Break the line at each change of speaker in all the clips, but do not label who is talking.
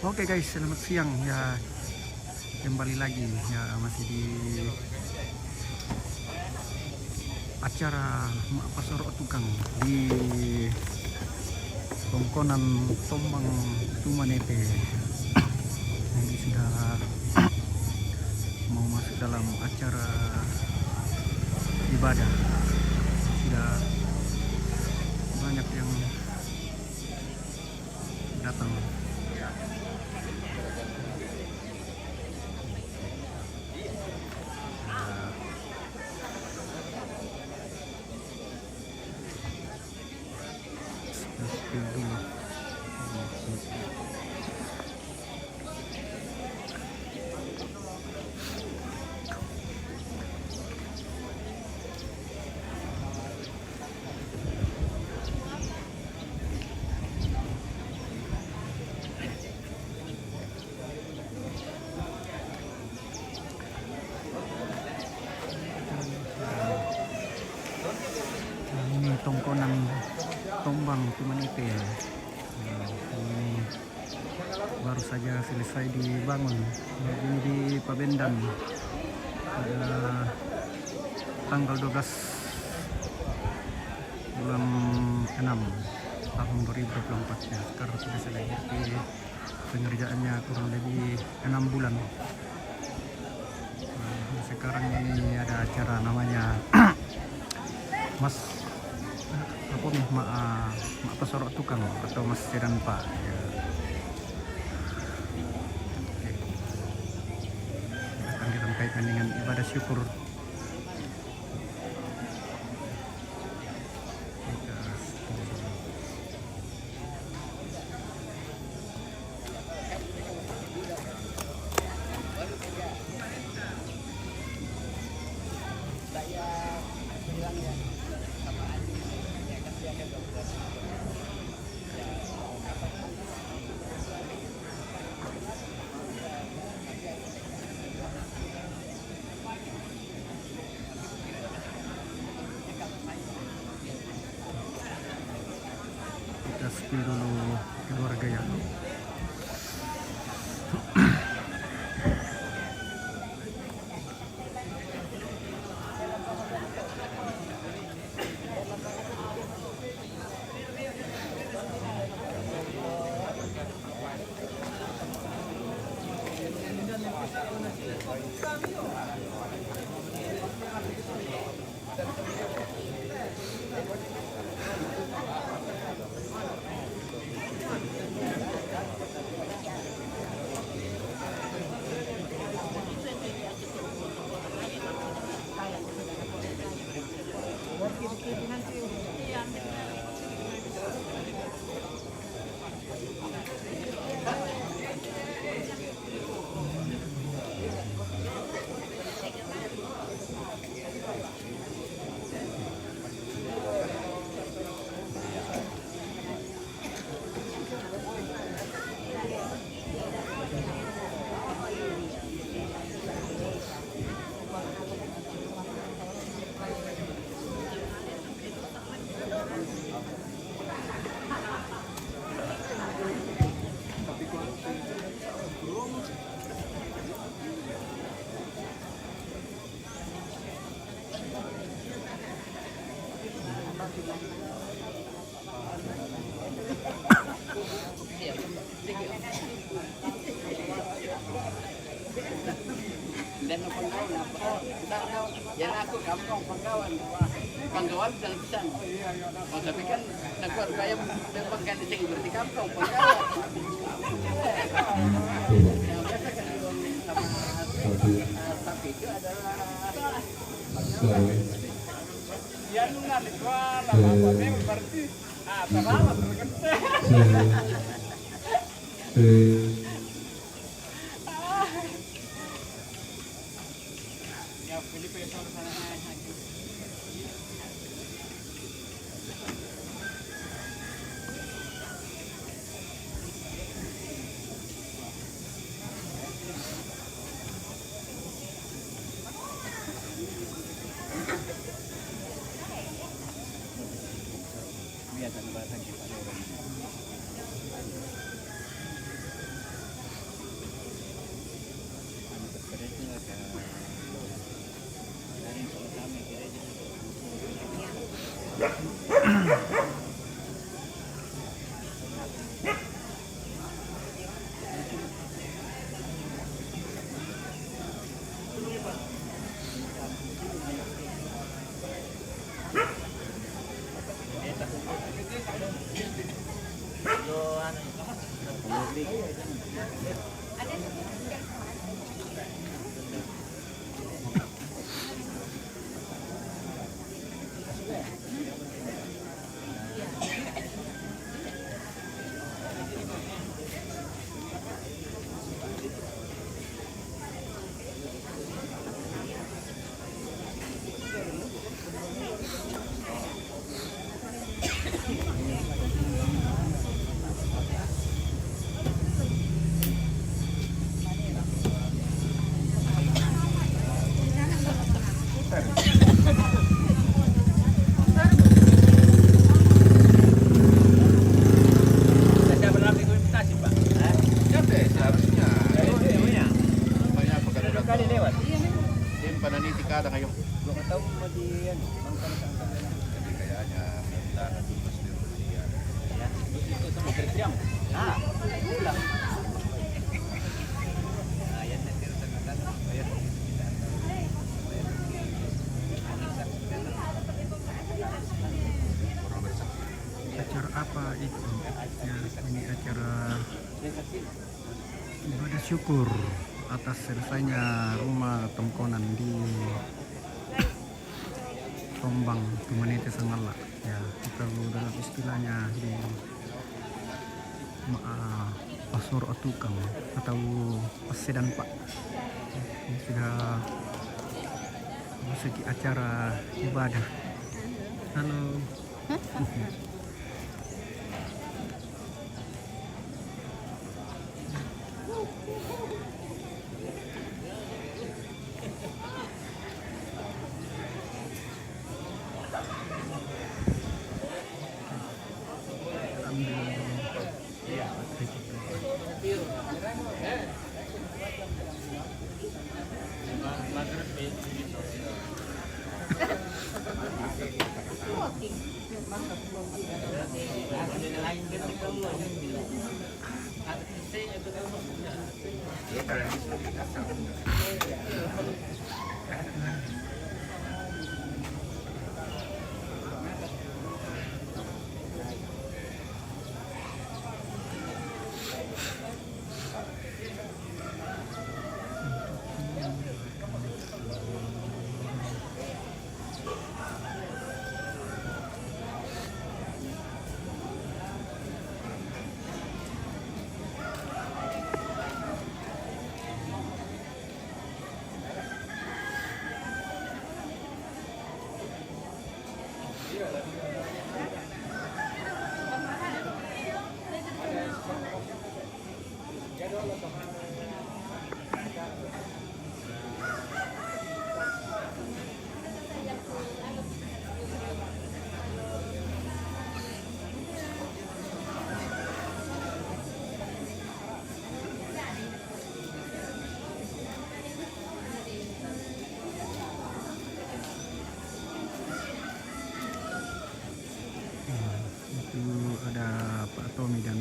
Oke guys, selamat siang ya. Kembali lagi ya, masih di acara Mak Pasar Tukang di Tongkonan Tombang Tumanete. Ini sudah mau masuk dalam acara ibadah. Sudah banyak yang datang. Ini Tongkonan Tombang Tumanite. Ini baru saja selesai dibangun. Ini di Pabendan pada tanggal 12 bulan 6 tahun 2024 ya. Sekarang sudah selesai pengerjaannya kurang lebih 6 bulan. Sekarang ini ada acara namanya Mas apa nih Mak Pasar Tukang atau Mas Sedan Pak ya. Oke. Akan dirampaikan dengan ibadah syukur. Kita spill dulu keluarga ya.
Dan Panggawan apa? Yang aku kampung Panggawan dalam pisan. Oh, tapi kan negara kaya memang kan diceng berarti kampung Panggawan. Yang biasa kan sama sapi itu adalah ya nungan itu apa berarti salah biasa bahasa kita. Ada berapa investasi, Pak?
Seharusnya.
Banyak pekerjaan.
Kali lewat.
Tim peneliti kada kayo.
Belum tahu mau di
Jadi kayaknya minta tugas di Rusia.
itu sama kerjam. Ah, pulang. Ayan na sir sa kanta. Ayan.
Acara apa itu? Ya, ini acara ibadah syukur atas selesainya rumah tongkonan di Tombang Tumanite Sangala, ya, atau dalam istilahnya di Pasor Atukang atau Pasedan Pak. Ini sudah memasuki acara ibadah. Halo. Itu ada Pak Tommy dan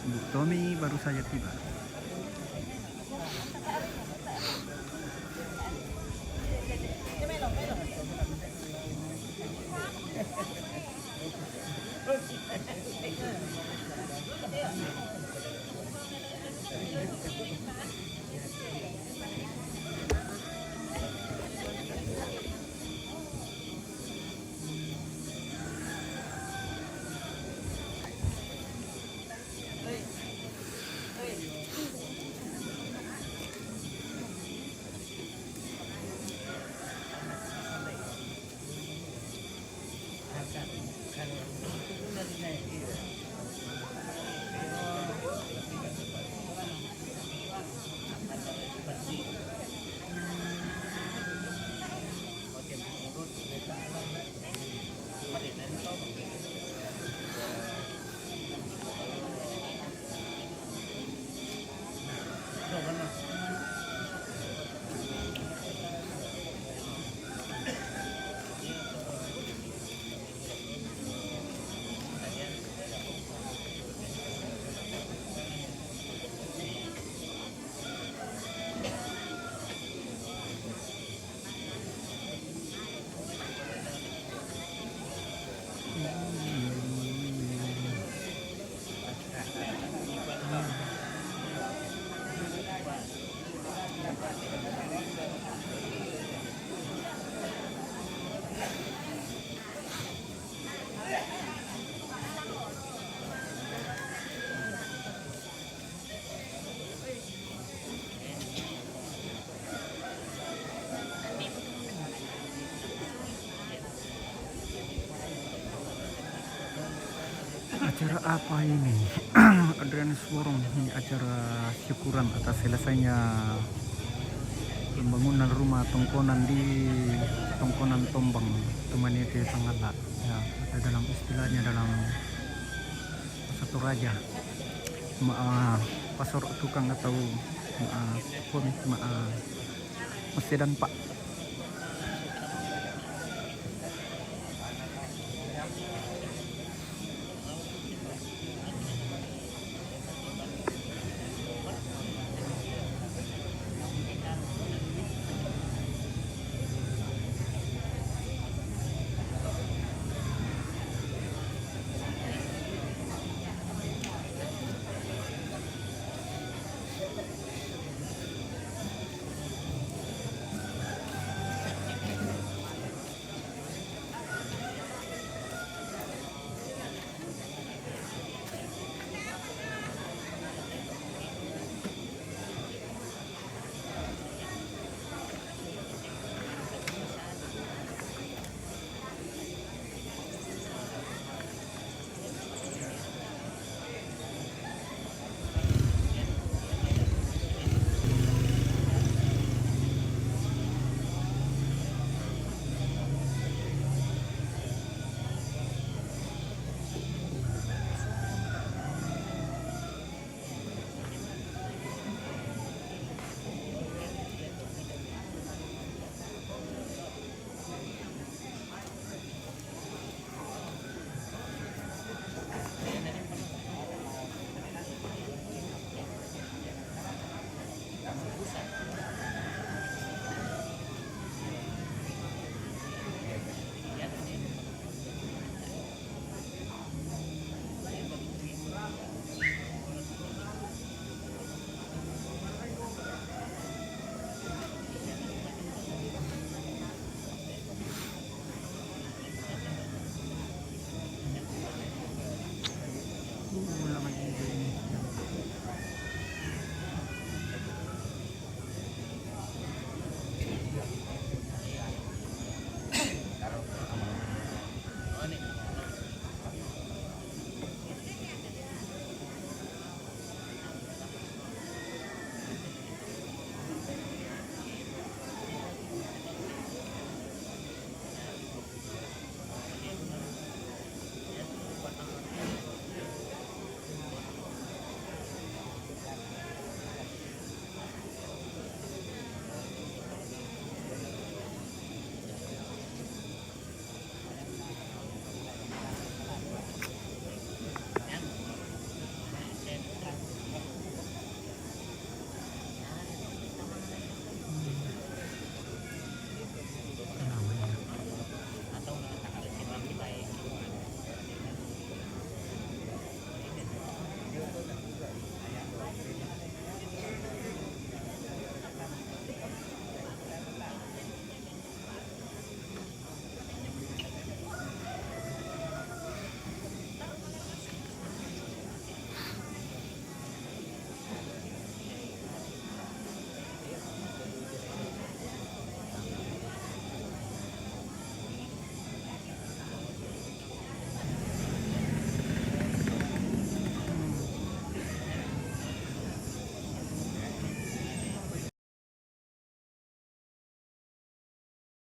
Bu Tommy baru saja tiba. apa ini? Adrianus Forum, ini acara syukuran atas selesainya pembangunan rumah tongkonan di Tongkonan Tombang, Tumaniti, Tangala. Ya, atau dalam istilahnya dalam satu raja, pasor tukang atau pun masih dan pak.